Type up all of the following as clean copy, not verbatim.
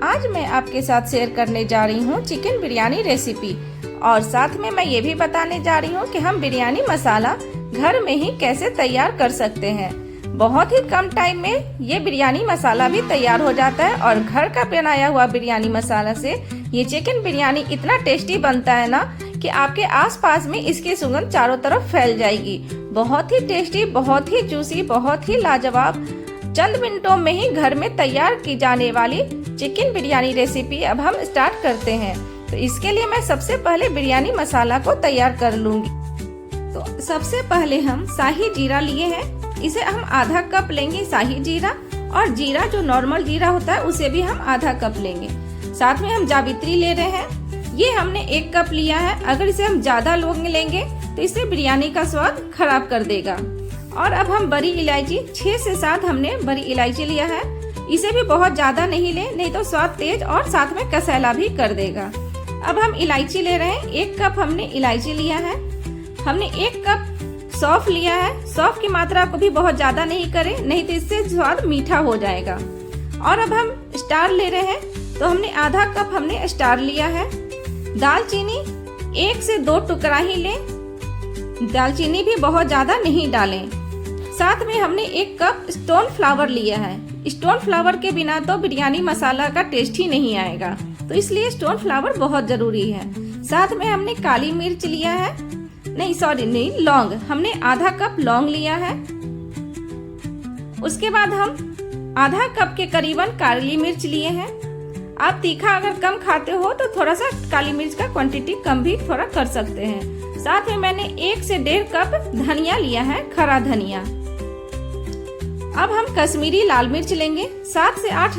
आज मैं आपके साथ शेयर करने जा रही हूँ चिकन बिरयानी रेसिपी और साथ में मैं ये भी बताने जा रही हूँ कि हम बिरयानी मसाला घर में ही कैसे तैयार कर सकते हैं। बहुत ही कम टाइम में ये बिरयानी मसाला भी तैयार हो जाता है और घर का बनाया हुआ बिरयानी मसाला से ये चिकन बिरयानी इतना टेस्टी बनता है ना कि आपके आसपास में इसकी सुगंध चारों तरफ फैल जाएगी। बहुत ही टेस्टी, बहुत ही जूसी, बहुत ही लाजवाब, चंद मिनटों में ही घर में तैयार की जाने वाली चिकन बिरयानी रेसिपी अब हम स्टार्ट करते हैं। तो इसके लिए मैं सबसे पहले बिरयानी मसाला को तैयार कर लूंगी। तो सबसे पहले हम शाही जीरा लिए हैं, इसे हम आधा कप लेंगे शाही जीरा, और जीरा जो नॉर्मल जीरा होता है उसे भी हम आधा कप लेंगे। साथ में हम जावित्री ले रहे हैं, ये हमने 1 कप लिया है। अगर इसे हम ज्यादा लोग लेंगे तो इससे बिरयानी का स्वाद खराब कर देगा। और अब हम बड़ी इलायची 6 से 7 हमने बड़ी इलायची लिया है, इसे भी बहुत ज्यादा नहीं ले, नहीं तो स्वाद तेज और साथ में कसैला भी कर देगा। अब हम इलायची ले रहे हैं, 1 कप हमने इलायची लिया है। हमने 1 कप सौंफ लिया है, सौंफ की मात्रा को भी बहुत ज्यादा नहीं करें, नहीं तो इससे स्वाद मीठा हो जाएगा। और अब हम स्टार ले रहे हैं, तो हमने आधा कप हमने स्टार लिया है। दालचीनी 1 से 2 टुकड़ा ही लें, दालचीनी भी बहुत ज्यादा नहीं डालें। साथ में हमने 1 कप स्टोन फ्लावर लिया है। स्टोन फ्लावर के बिना तो बिरयानी मसाला का टेस्ट ही नहीं आएगा, तो इसलिए स्टोन फ्लावर बहुत जरूरी है। साथ में हमने काली मिर्च लिया है, लौंग, हमने आधा कप लौंग लिया है। उसके बाद हम आधा कप के करीबन काली मिर्च लिए हैं। आप तीखा अगर कम खाते हो तो थोड़ा सा काली मिर्च का क्वांटिटी कम भी थोड़ा कर सकते हैं। साथ में मैंने 1 से 1.5 कप धनिया लिया है, खरा धनिया। अब हम कश्मीरी लाल मिर्च लेंगे, 7 से 8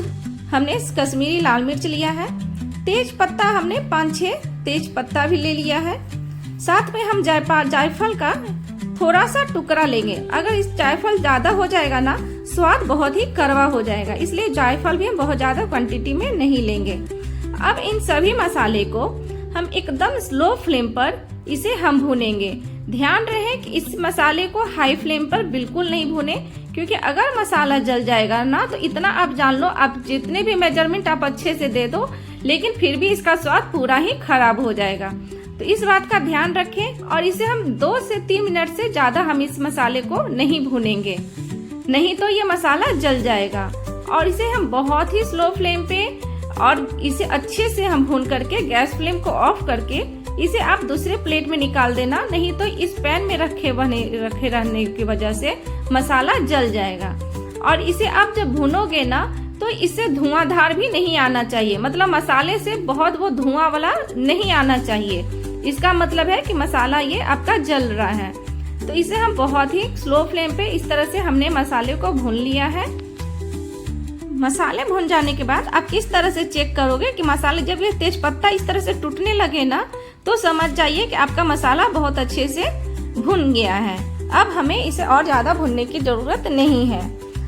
हमने कश्मीरी लाल मिर्च लिया है। तेज पत्ता हमने 5-6 तेज पत्ता भी ले लिया है। साथ में हम जायफल का थोड़ा सा टुकड़ा लेंगे। अगर इस जायफल ज्यादा हो जाएगा ना, स्वाद बहुत ही कड़वा हो जाएगा, इसलिए जायफल भी हम बहुत ज्यादा क्वांटिटी में नहीं लेंगे। अब इन सभी मसाले को हम एकदम स्लो फ्लेम पर इसे हम भूनेंगे। ध्यान रहे कि इस मसाले को हाई फ्लेम पर बिल्कुल नहीं भूने, क्योंकि अगर मसाला जल जाएगा ना तो इतना आप जान लो, आप जितने भी मेजरमेंट आप अच्छे से दे दो लेकिन फिर भी इसका स्वाद पूरा ही खराब हो जाएगा। तो इस बात का ध्यान रखें और इसे हम 2 से 3 मिनट से ज्यादा हम इस मसाले को नहीं भूनेंगे, नहीं तो ये मसाला जल जाएगा। और इसे हम बहुत ही स्लो फ्लेम पे और इसे अच्छे से हम भून करके गैस फ्लेम को ऑफ करके इसे आप दूसरे प्लेट में निकाल देना, नहीं तो इस पैन में रखे रहने की वजह से मसाला जल जाएगा। और इसे आप जब भूनोगे ना तो इससे धुआंधार भी नहीं आना चाहिए, मतलब मसाले से बहुत वो धुआं वाला नहीं आना चाहिए। इसका मतलब है कि मसाला ये आपका जल रहा है। तो इसे हम बहुत ही स्लो फ्लेम पे इस तरह से हमने मसाले को भून लिया है। मसाले भून जाने के बाद आप किस तरह से चेक करोगे कि मसाले जब ये तेज पत्ता इस तरह से टूटने लगे ना, तो समझ जाइए कि आपका मसाला बहुत अच्छे से भुन गया है। अब हमें इसे और ज्यादा भुनने की जरूरत नहीं है।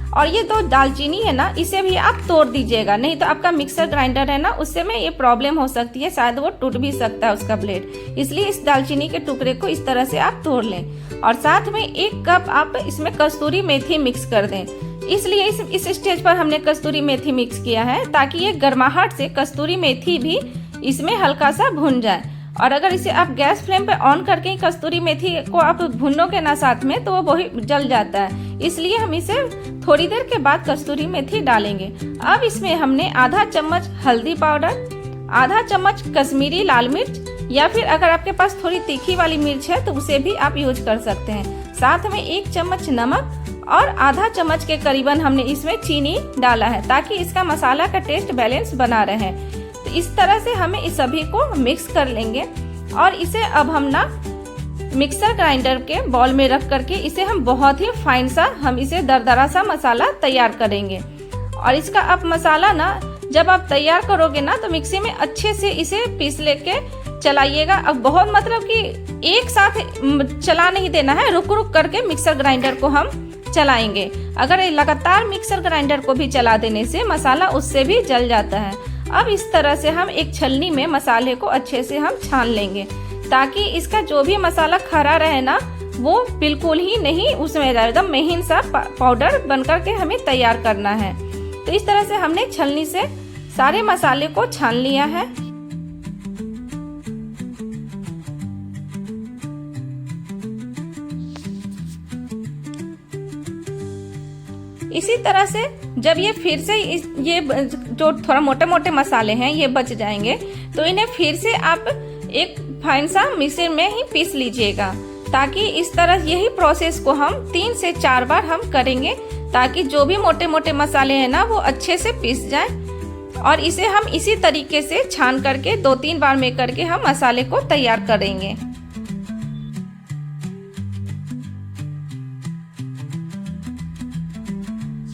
और ये तो दालचीनी है ना, इसे भी आप तोड़ दीजिएगा, नहीं तो आपका मिक्सर ग्राइंडर है ना, उससे में ये प्रॉब्लम हो सकती है, शायद वो टूट भी सकता है उसका ब्लेड। इसलिए इस दालचीनी के टुकड़े को इस तरह से आप तोड़ लें। और साथ में 1 कप आप इसमें कस्तूरी मेथी मिक्स कर दें। इसलिए इस स्टेज पर हमने कस्तूरी मेथी मिक्स किया है ताकि ये गर्माहट से कस्तूरी मेथी भी इसमें हल्का सा भुन जाए। और अगर इसे आप गैस फ्लेम पे ऑन करके कस्तूरी मेथी को आप भुनोगे ना साथ में, तो वो बहुत जल जाता है, इसलिए हम इसे थोड़ी देर के बाद कस्तूरी मेथी डालेंगे। अब इसमें हमने आधा चम्मच हल्दी पाउडर, आधा चम्मच कश्मीरी लाल मिर्च, या फिर अगर आपके पास थोड़ी तीखी वाली मिर्च है तो उसे भी आप यूज कर सकते हैं। साथ में 1 चम्मच नमक और आधा चम्मच के करीबन हमने इसमें चीनी डाला है, ताकि इसका मसाला का टेस्ट बैलेंस बना रहे। तो इस तरह से हमें इस सभी को मिक्स कर लेंगे। और इसे अब हम ना मिक्सर ग्राइंडर के बॉल में रख करके इसे हम बहुत ही फाइन सा हम इसे दरदरा सा मसाला तैयार करेंगे। और इसका अब मसाला ना जब आप तैयार करोगे ना तो मिक्सी में अच्छे से इसे पीस लेके चलाइएगा। अब बहुत मतलब कि एक साथ चला नहीं देना है, रुक रुक करके मिक्सर ग्राइंडर को हम चलाएंगे। अगर लगातार मिक्सर ग्राइंडर को भी चला देने से मसाला उससे भी जल जाता है। अब इस तरह से हम एक छलनी में मसाले को अच्छे से हम छान लेंगे, ताकि इसका जो भी मसाला खरा रहे ना वो बिल्कुल ही नहीं उसमें जाए, एकदम महीन सा पाउडर बनकर के हमें तैयार करना है। तो इस तरह से हमने छलनी से सारे मसाले को छान लिया है। इसी तरह से जब ये फिर से ये जो थोड़ा मोटे मोटे मसाले हैं ये बच जाएंगे, तो इन्हें फिर से आप एक फाइन सा मिक्सर में ही पीस लीजिएगा, ताकि इस तरह यही प्रोसेस को हम 3 से 4 बार हम करेंगे, ताकि जो भी मोटे मोटे मसाले हैं ना वो अच्छे से पीस जाए। और इसे हम इसी तरीके से छान करके 2-3 बार में करके हम मसाले को तैयार करेंगे।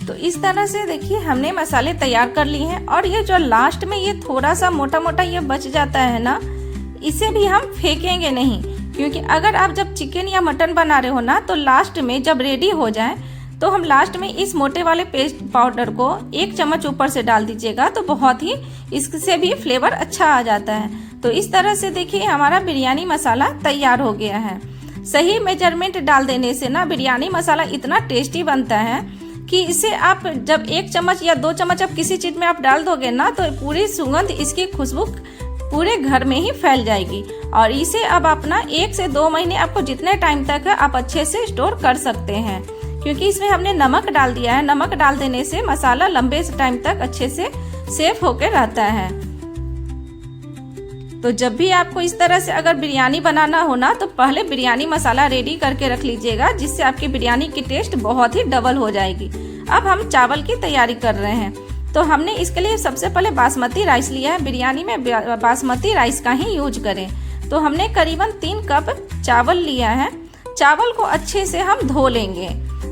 तो इस तरह से देखिए हमने मसाले तैयार कर लिए हैं। और ये जो लास्ट में ये थोड़ा सा मोटा मोटा ये बच जाता है ना, इसे भी हम फेंकेंगे नहीं, क्योंकि अगर आप जब चिकन या मटन बना रहे हो ना, तो लास्ट में जब रेडी हो जाए तो हम लास्ट में इस मोटे वाले पेस्ट पाउडर को 1 चम्मच ऊपर से डाल दीजिएगा, तो बहुत ही इससे भी फ्लेवर अच्छा आ जाता है। तो इस तरह से देखिए हमारा बिरयानी मसाला तैयार हो गया है। सही मेजरमेंट डाल देने से ना बिरयानी मसाला इतना टेस्टी बनता है कि इसे आप जब 1 चम्मच या 2 चम्मच आप किसी चीज में आप डाल दोगे ना, तो पूरी सुगंध, इसकी खुशबू पूरे घर में ही फैल जाएगी। और इसे अब अपना 1 से 2 महीने आपको जितने टाइम तक है आप अच्छे से स्टोर कर सकते हैं, क्योंकि इसमें हमने नमक डाल दिया है। नमक डाल देने से मसाला लंबे टाइम तक अच्छे से सेफ होकर रहता है। तो जब भी आपको इस तरह से अगर बिरयानी बनाना हो ना, तो पहले बिरयानी मसाला रेडी करके रख लीजिएगा, जिससे आपकी बिरयानी की टेस्ट बहुत ही डबल हो जाएगी। अब हम चावल की तैयारी कर रहे हैं। तो हमने इसके लिए सबसे पहले बासमती राइस लिया है। बिरयानी में बासमती राइस का ही यूज करें। तो हमने करीबन 3 कप चावल लिया है। चावल को अच्छे से हम धो लेंगे।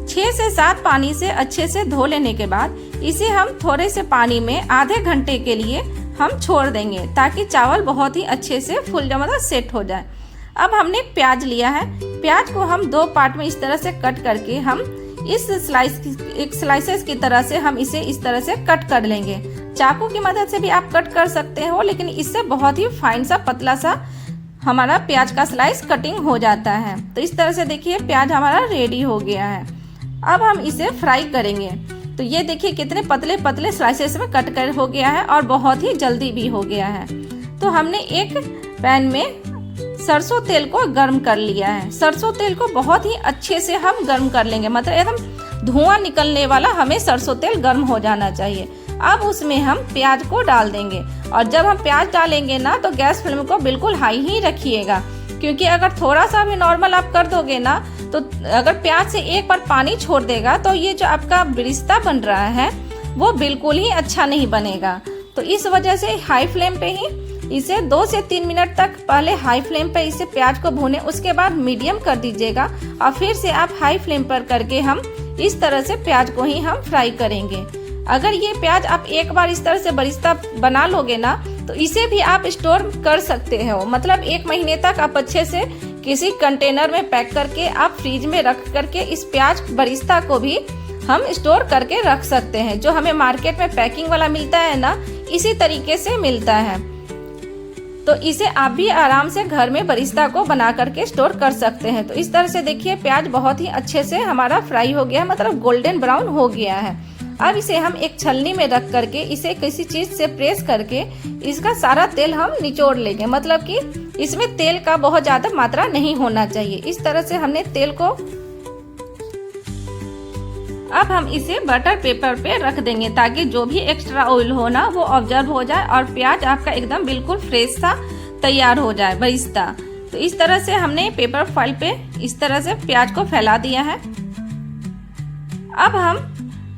6 से 7 पानी से अच्छे से धो लेने के बाद इसे हम थोड़े से पानी में आधे घंटे के लिए हम छोड़ देंगे, ताकि चावल बहुत ही अच्छे से फूल जाए, मतलब सेट हो जाए। अब हमने प्याज लिया है। प्याज को हम 2 पार्ट में इस तरह से कट करके हम इस स्लाइसेस की तरह से हम इसे इस तरह से कट कर लेंगे। चाकू की मदद से भी आप कट कर सकते हो, लेकिन इससे बहुत ही फाइन सा पतला सा हमारा प्याज का स्लाइस कटिंग हो जाता है। तो इस तरह से देखिए प्याज हमारा रेडी हो गया है। अब हम इसे फ्राई करेंगे। तो ये देखिए कितने पतले पतले स्लाइसेस में कट कर हो गया है और बहुत ही जल्दी भी हो गया है। तो हमने एक पैन में सरसों तेल को गर्म कर लिया है। सरसों तेल को बहुत ही अच्छे से हम गर्म कर लेंगे, मतलब एकदम धुआं निकलने वाला हमें सरसों तेल गर्म हो जाना चाहिए। अब उसमें हम प्याज को डाल देंगे। और जब हम प्याज डालेंगे ना, तो गैस फ्लेम को बिल्कुल हाई ही रखिएगा, क्योंकि अगर थोड़ा सा भी नॉर्मल आप कर दोगे ना, तो अगर प्याज से एक बार पानी छोड़ देगा तो ये जो आपका बिरिस्ता बन रहा है वो बिल्कुल ही अच्छा नहीं बनेगा। तो इस वजह से हाई फ्लेम पे ही इसे 2 से 3 मिनट तक पहले हाई फ्लेम पे इसे प्याज को भूने, उसके बाद मीडियम कर दीजिएगा और फिर से आप हाई फ्लेम पर करके हम इस तरह से प्याज को ही हम फ्राई करेंगे। अगर ये प्याज आप एक बार इस तरह से बरिस्ता बना लोगे ना, तो इसे भी आप स्टोर कर सकते हो, मतलब 1 महीने तक आप अच्छे से किसी कंटेनर में पैक करके आप फ्रिज में रख करके इस प्याज बरिस्ता को भी हम स्टोर करके रख सकते हैं। जो हमें मार्केट में पैकिंग वाला मिलता है ना, इसी तरीके से मिलता है। तो इसे आप भी आराम से घर में बरिस्ता को बना करके स्टोर कर सकते हैं। तो इस तरह से देखिए प्याज बहुत ही अच्छे से हमारा फ्राई हो गया है, मतलब गोल्डन ब्राउन हो गया है। अब इसे हम एक छलनी में रख करके इसे किसी चीज से प्रेस करके इसका सारा तेल हम निचोड़ लेंगे, मतलब कि इसमें तेल का बहुत ज्यादा मात्रा नहीं होना चाहिए। इस तरह से हमने तेल को, अब हम इसे बटर पेपर पे रख देंगे, ताकि जो भी एक्स्ट्रा ऑयल हो ना वो ऑब्जर्व हो जाए और प्याज आपका एकदम बिल्कुल फ्रेश सा तैयार हो जाए बरिस्ता। तो इस तरह से हमने पेपर फाइल पे इस तरह से प्याज को फैला दिया है। अब हम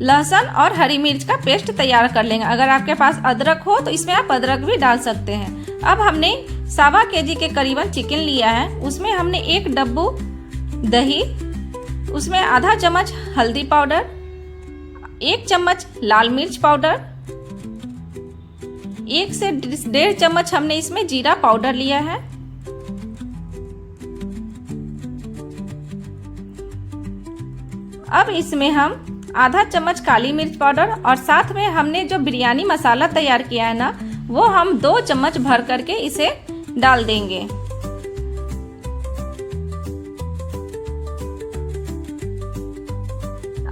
लहसुन और हरी मिर्च का पेस्ट तैयार कर लेंगे। अगर आपके पास अदरक हो तो इसमें आप अदरक भी डाल सकते हैं। अब हमने 1.25 kg के करीबन चिकन लिया है। उसमें हमने 1 डब्बू दही, उसमें आधा चम्मच हल्दी पाउडर, 1 चम्मच लाल मिर्च पाउडर, 1 से 1.5 चम्मच हमने इसमें जीरा पाउडर लिया है। अब इसमें हम आधा चम्मच काली मिर्च पाउडर और साथ में हमने जो बिरयानी मसाला तैयार किया है ना, वो हम 2 चम्मच भर करके इसे डाल देंगे।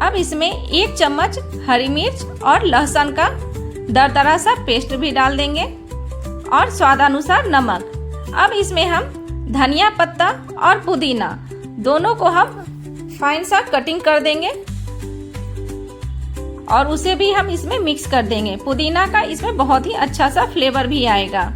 अब इसमें 1 चम्मच हरी मिर्च और लहसुन का दरदरा सा पेस्ट भी डाल देंगे और स्वादानुसार नमक। अब इसमें हम धनिया पत्ता और पुदीना दोनों को हम फाइन सा कटिंग कर देंगे और उसे भी हम इसमें मिक्स कर देंगे। पुदीना का इसमें बहुत ही अच्छा सा फ्लेवर भी आएगा।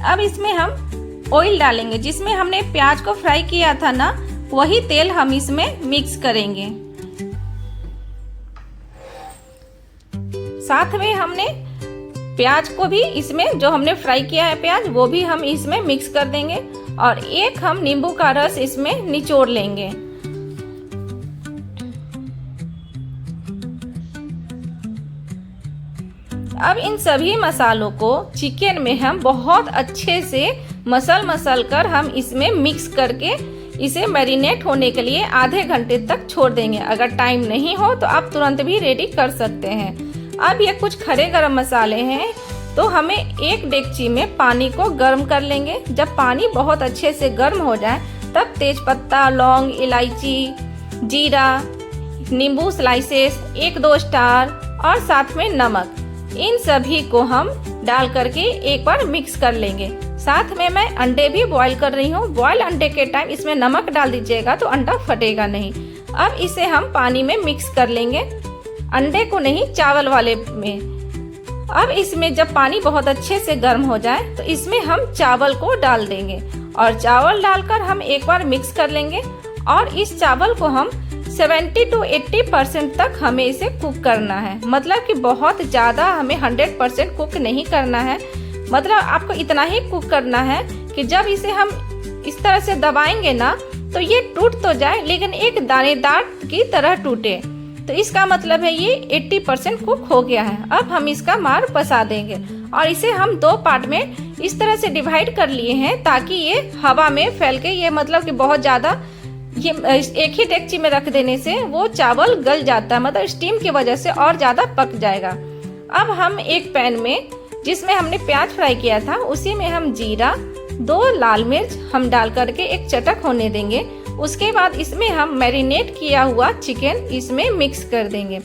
अब इसमें हम ऑयल डालेंगे, जिसमें हमने प्याज को फ्राई किया था ना, वही तेल हम इसमें मिक्स करेंगे। साथ में हमने प्याज को भी इसमें, जो हमने फ्राई किया है प्याज, वो भी हम इसमें मिक्स कर देंगे और एक हम नींबू का रस इसमें निचोड़ लेंगे। अब इन सभी मसालों को चिकन में हम बहुत अच्छे से मसल कर हम इसमें मिक्स करके इसे मैरिनेट होने के लिए आधे घंटे तक छोड़ देंगे। अगर टाइम नहीं हो तो आप तुरंत भी रेडी कर सकते हैं। अब ये कुछ खड़े गरम मसाले हैं, तो हमें एक डेगची में पानी को गर्म कर लेंगे। जब पानी बहुत अच्छे से गर्म हो जाए तब तेजपत्ता, लौंग, इलायची, जीरा, नींबू स्लाइसेस, 1-2 स्टार और साथ में नमक, इन सभी को हम डाल करके एक बार मिक्स कर लेंगे। साथ में मैं अंडे भी बॉईल कर रही हूँ। बॉईल अंडे के टाइम इसमें नमक डाल दीजिएगा तो अंडा फटेगा नहीं। अब इसे हम पानी में मिक्स कर लेंगे, अंडे को नहीं, चावल वाले में। अब इसमें जब पानी बहुत अच्छे से गर्म हो जाए तो इसमें हम चावल को डाल देंगे और चावल डालकर हम एक बार मिक्स कर लेंगे। और इस चावल को हम 70 to 80% तक हमें इसे कुक करना है। मतलब कि बहुत ज़्यादा हमें 100% कुक नहीं करना है। मतलब आपको इतना ही कुक करना है कि जब इसे हम इस तरह से दबाएंगे ना, तो ये टूट तो जाए लेकिन एक दानेदार की तरह टूटे। तो इसका मतलब है ये 80% कुक हो गया है। अब हम इसका मार पसा देंगे और इसे हम 2 पार्ट में इस तरह से डिवाइड कर लिए हैं ताकि ये हवा में फैल के, ये मतलब कि बहुत ज़्यादा ये एक ही डेगची में रख देने से वो चावल गल जाता है, मतलब स्टीम की वजह से और ज़्यादा पक जाएगा। अब हम एक पैन में, जिसमें हमने प्याज फ्राई किया था, उसी में हम जीरा, 2 लाल मिर्च हम डाल करके एक चटक होने देंगे। उसके बाद इसमें हम मैरिनेट किया हुआ चिकन इसमें मिक्स कर देंगे।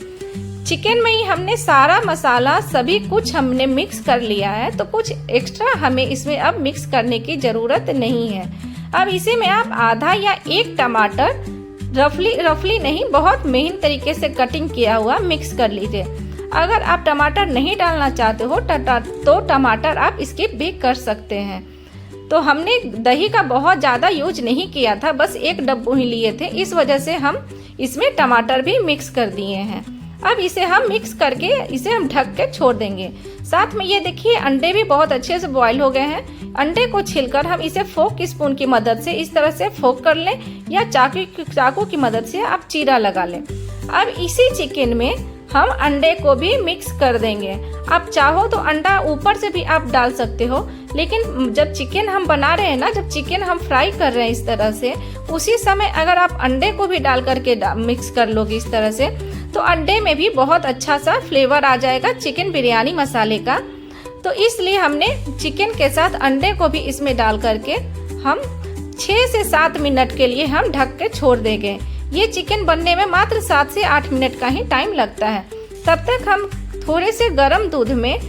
चिकन में ही हमने सारा मसाला सभी कुछ हमने मिक्स कर लिया है, तो कुछ एक्स्ट्रा हमें इसमें अब मिक्स करने की ज़रूरत नहीं है। अब इसी में आप आधा या 1 टमाटर रफली नहीं, बहुत महीन तरीके से कटिंग किया हुआ मिक्स कर लीजिए। अगर आप टमाटर नहीं डालना चाहते हो तो टमाटर आप स्किप भी कर सकते हैं। तो हमने दही का बहुत ज़्यादा यूज नहीं किया था, बस 1 डब्बू ही लिए थे, इस वजह से हम इसमें टमाटर भी मिक्स कर दिए हैं। अब इसे हम मिक्स करके इसे हम ढक के छोड़ देंगे। साथ में ये देखिए अंडे भी बहुत अच्छे से बॉईल हो गए हैं। अंडे को छिलकर हम इसे फोक स्पून की मदद से इस तरह से फोक कर लें या चाकू की मदद से आप चीरा लगा लें। अब इसी चिकन में हम अंडे को भी मिक्स कर देंगे। आप चाहो तो अंडा ऊपर से भी आप डाल सकते हो, लेकिन जब चिकन हम बना रहे हैं ना, जब चिकन हम फ्राई कर रहे हैं इस तरह से, उसी समय अगर आप अंडे को भी डाल करके मिक्स कर लोगे इस तरह से, तो अंडे में भी बहुत अच्छा सा फ्लेवर आ जाएगा चिकन बिरयानी मसाले का। तो इसलिए हमने चिकन के साथ अंडे को भी इसमें डाल करके हम 6 से 7 मिनट के लिए हम ढक के छोड़ देंगे। ये चिकन बनने में मात्र 7 से 8 मिनट का ही टाइम लगता है। तब तक हम थोड़े से गर्म दूध में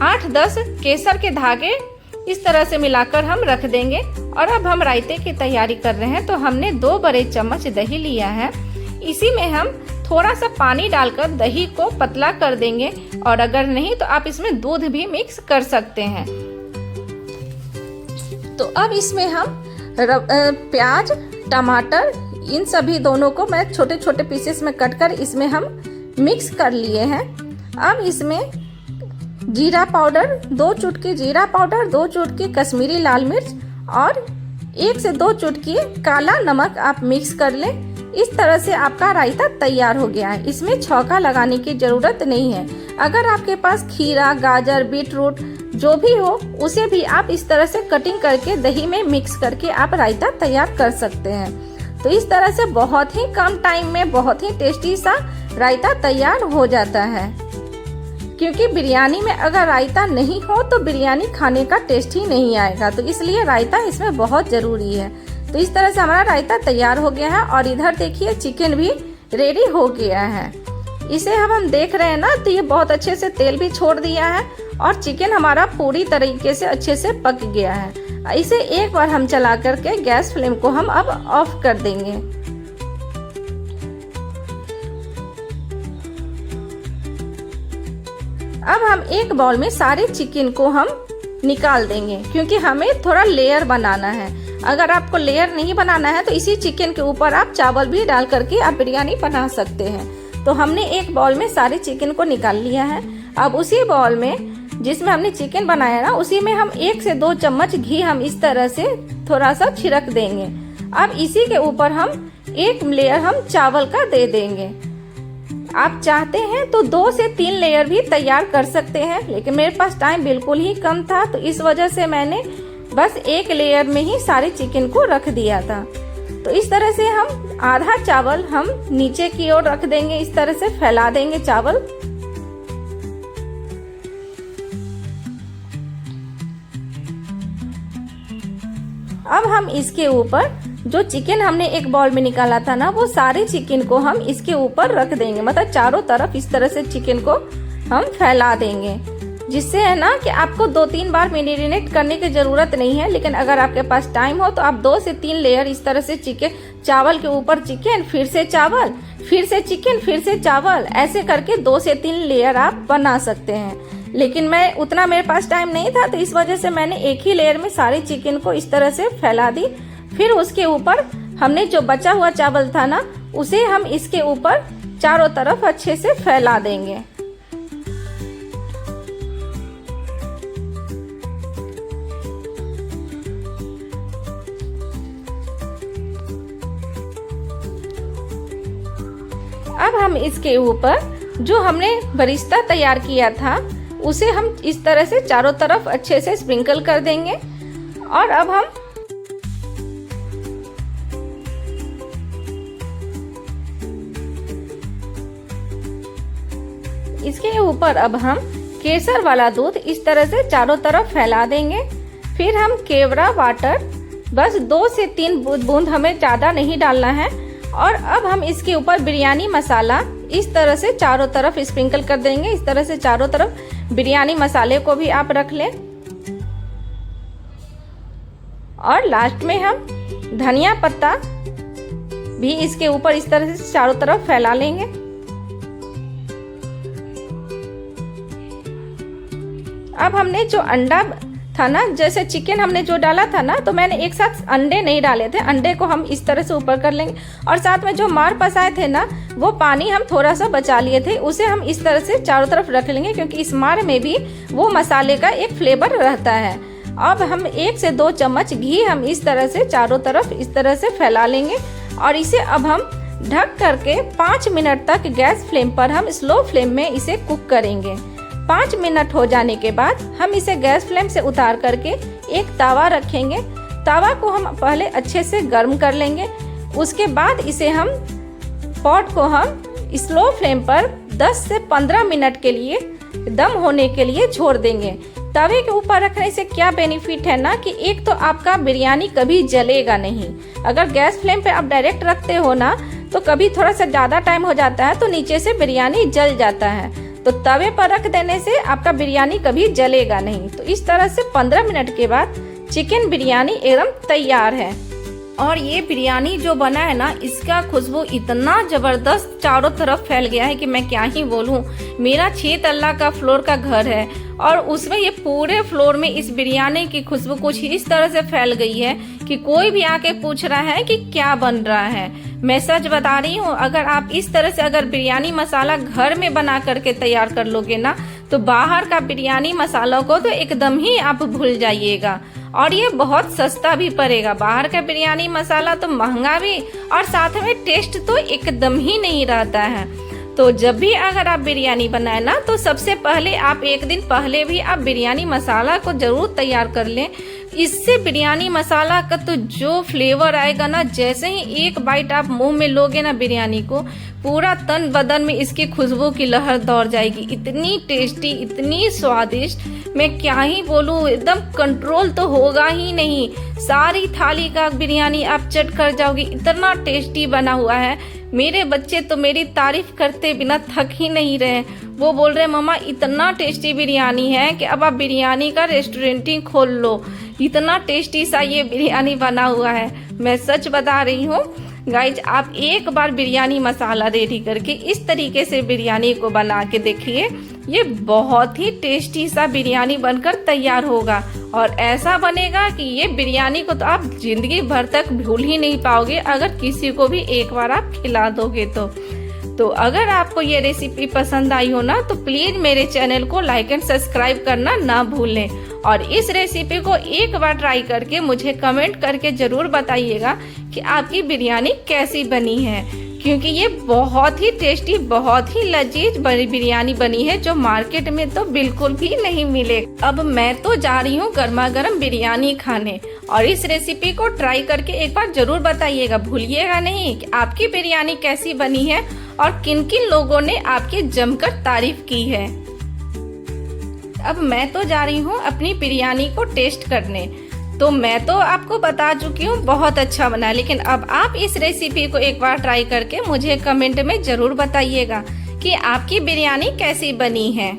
8-10 केसर के धागे इस तरह से मिलाकर हम रख देंगे। और अब हम रायते की तैयारी कर रहे हैं, तो हमने 2 बड़े चम्मच दही लिया है। इसी में हम थोड़ा सा पानी डालकर दही को पतला कर देंगे, और अगर नहीं तो आप इसमें दूध भी मिक्स कर सकते हैं। तो अब इसमें हम प्याज, टमाटर, इन सभी दोनों को मैं छोटे छोटे पीसेस में कट कर इसमें हम मिक्स कर लिए हैं। अब इसमें जीरा पाउडर, 2 चुटकी जीरा पाउडर, 2 चुटकी कश्मीरी लाल मिर्च और 1 से 2 चुटकी काला नमक आप मिक्स कर लें। इस तरह से आपका रायता तैयार हो गया है। इसमें छौंका लगाने की ज़रूरत नहीं है। अगर आपके पास खीरा, गाजर, बीट रूट जो भी हो, उसे भी आप इस तरह से कटिंग करके दही में मिक्स करके आप रायता तैयार कर सकते हैं। तो इस तरह से बहुत ही कम टाइम में बहुत ही टेस्टी सा रायता तैयार हो जाता है। क्योंकि बिरयानी में अगर रायता नहीं हो तो बिरयानी खाने का टेस्ट ही नहीं आएगा, तो इसलिए रायता इसमें बहुत ज़रूरी है। तो इस तरह से हमारा रायता तैयार हो गया है और इधर देखिए चिकन भी रेडी हो गया है। इसे हम देख रहे हैं ना, तो ये बहुत अच्छे से तेल भी छोड़ दिया है और चिकन हमारा पूरी तरीके से अच्छे से पक गया है। इसे एक बार हम चला करके गैस फ्लेम को हम अब ऑफ कर देंगे। अब हम एक बाउल में सारे चिकन को हम निकाल देंगे, क्योंकि हमें थोड़ा लेयर बनाना है। अगर आपको लेयर नहीं बनाना है तो इसी चिकन के ऊपर आप चावल भी डाल करके आप बिरयानी बना सकते हैं। तो हमने एक बाउल में सारे चिकन को निकाल लिया है। अब उसी बाउल में जिसमें हमने चिकन बनाया ना, उसी में हम 1 से 2 चम्मच घी हम इस तरह से थोड़ा सा छिड़क देंगे। अब इसी के ऊपर हम एक लेयर हम चावल का दे देंगे। आप चाहते हैं तो 2 से 3 लेयर भी तैयार कर सकते हैं, लेकिन मेरे पास टाइम बिल्कुल ही कम था, तो इस वजह से मैंने बस एक लेयर में ही सारे चिकन को रख दिया था। तो इस तरह से हम आधा चावल हम नीचे की ओर रख देंगे, इस तरह से फैला देंगे चावल। अब हम इसके ऊपर जो चिकन हमने एक बाउल में निकाला था ना, वो सारे चिकन को हम इसके ऊपर रख देंगे, मतलब चारों तरफ इस तरह से चिकन को हम फैला देंगे, जिससे है ना कि आपको 2-3 बार मैरिनेट करने की ज़रूरत नहीं है। लेकिन अगर आपके पास टाइम हो तो आप 2 से 3 लेयर इस तरह से चिकन, चावल के ऊपर चिकन, फिर से चावल, फिर से चिकन, फिर से चावल, ऐसे करके 2 से 3 लेयर आप बना सकते हैं। लेकिन मैं उतना मेरे पास टाइम नहीं था, तो इस वजह से मैंने एक ही लेयर में सारे चिकन को इस तरह से फैला दी। फिर उसके ऊपर हमने जो बचा हुआ चावल था ना, उसे हम इसके ऊपर चारों तरफ अच्छे से फैला देंगे। अब हम इसके ऊपर जो हमने बरिस्ता तैयार किया था उसे हम इस तरह से चारों तरफ अच्छे से स्प्रिंकल कर देंगे। और अब हम इसके ऊपर अब हम केसर वाला दूध इस तरह से चारों तरफ फैला देंगे। फिर हम केवड़ा वाटर बस 2 से 3 बूंद, हमें ज़्यादा नहीं डालना है। और अब हम इसके ऊपर बिरयानी मसाला इस तरह से चारों तरफ स्प्रिंकल कर देंगे। इस तरह से चारों तरफ बिरयानी मसाले को भी आप रख लें। और लास्ट में हम धनिया पत्ता भी इसके ऊपर इस तरह से चारों तरफ फैला लेंगे। अब हमने जो अंडा था ना, जैसे चिकन हमने जो डाला था ना, तो मैंने एक साथ अंडे नहीं डाले थे। अंडे को हम इस तरह से ऊपर कर लेंगे। और साथ में जो मार पसाए थे ना, वो पानी हम थोड़ा सा बचा लिए थे, उसे हम इस तरह से चारों तरफ रख लेंगे, क्योंकि इस मार में भी वो मसाले का एक फ्लेवर रहता है। अब हम 1 से 2 चम्मच घी हम इस तरह से चारों तरफ इस तरह से फैला लेंगे। और इसे अब हम ढक करके 5 मिनट तक गैस फ्लेम पर हम स्लो फ्लेम में इसे कुक करेंगे। 5 मिनट हो जाने के बाद हम इसे गैस फ्लेम से उतार करके एक तवा रखेंगे। तवा को हम पहले अच्छे से गर्म कर लेंगे। उसके बाद इसे हम पॉट को हम स्लो फ्लेम पर 10 से 15 मिनट के लिए दम होने के लिए छोड़ देंगे। तवे के ऊपर रखने से क्या बेनिफिट है ना, कि एक तो आपका बिरयानी कभी जलेगा नहीं। अगर गैस फ्लेम पे आप डायरेक्ट रखते हो ना, तो कभी थोड़ा सा ज़्यादा टाइम हो जाता है तो नीचे से बिरयानी जल जाता है। तो तवे पर रख देने से आपका बिरयानी कभी जलेगा नहीं। तो इस तरह से 15 मिनट के बाद चिकन बिरयानी एकदम तैयार है। और ये बिरयानी जो बना है ना, इसका खुशबू इतना ज़बरदस्त चारों तरफ फैल गया है कि मैं क्या ही बोलूँ। मेरा 6 तल्ला का फ्लोर का घर है और उसमें ये पूरे फ्लोर में इस बिरयानी की खुशबू कुछ इस तरह से फैल गई है कि कोई भी आके पूछ रहा है कि क्या बन रहा है। मैं सच बता रही हूँ, अगर आप इस तरह से अगर बिरयानी मसाला घर में बना करके तैयार कर लोगे ना, तो बाहर का बिरयानी मसाला को तो एकदम ही आप भूल जाइएगा। और ये बहुत सस्ता भी पड़ेगा। बाहर का बिरयानी मसाला तो महंगा भी, और साथ में टेस्ट तो एकदम ही नहीं रहता है। तो जब भी अगर आप बिरयानी बनाए ना, तो सबसे पहले आप एक दिन पहले भी आप बिरयानी मसाला को जरूर तैयार कर लें। इससे बिरयानी मसाला का तो जो फ्लेवर आएगा ना, जैसे ही एक बाइट आप मुंह में लोगे ना बिरयानी को, पूरा तन बदन में इसकी खुशबू की लहर दौड़ जाएगी। इतनी टेस्टी, इतनी स्वादिष्ट, मैं क्या ही बोलूँ, एकदम कंट्रोल तो होगा ही नहीं। सारी थाली का बिरयानी आप चट कर जाओगी, इतना टेस्टी बना हुआ है। मेरे बच्चे तो मेरी तारीफ करते बिना थक ही नहीं रहे। वो बोल रहे मम्मा इतना टेस्टी बिरयानी है कि अब आप बिरयानी का रेस्टोरेंट ही खोल लो, इतना टेस्टी सा ये बिरयानी बना हुआ है। मैं सच बता रही हूँ गाइज, आप एक बार बिरयानी मसाला रेडी करके इस तरीके से बिरयानी को बना के देखिए, ये बहुत ही टेस्टी सा बिरयानी बनकर तैयार होगा। और ऐसा बनेगा कि ये बिरयानी को तो आप जिंदगी भर तक भूल ही नहीं पाओगे, अगर किसी को भी एक बार आप खिला दोगे तो अगर आपको ये रेसिपी पसंद आई हो ना, तो प्लीज मेरे चैनल को लाइक एंड सब्सक्राइब करना ना भूलें। और इस रेसिपी को एक बार ट्राई करके मुझे कमेंट करके जरूर बताइएगा कि आपकी बिरयानी कैसी बनी है, क्योंकि ये बहुत ही टेस्टी, बहुत ही लजीज बिरयानी बनी है, जो मार्केट में तो बिल्कुल भी नहीं मिले। अब मैं तो जा रही हूँ गर्मा गर्म बिरयानी खाने, और इस रेसिपी को ट्राई करके एक बार जरूर बताइएगा, भूलिएगा नहीं कि आपकी बिरयानी कैसी बनी है और किन किन लोगों ने आपकी जमकर तारीफ की है। अब मैं तो जा रही हूँ अपनी बिरयानी को टेस्ट करने। तो मैं तो आपको बता चुकी हूँ बहुत अच्छा बना, लेकिन अब आप इस रेसिपी को एक बार ट्राई करके मुझे कमेंट में जरूर बताइएगा कि आपकी बिरयानी कैसी बनी है।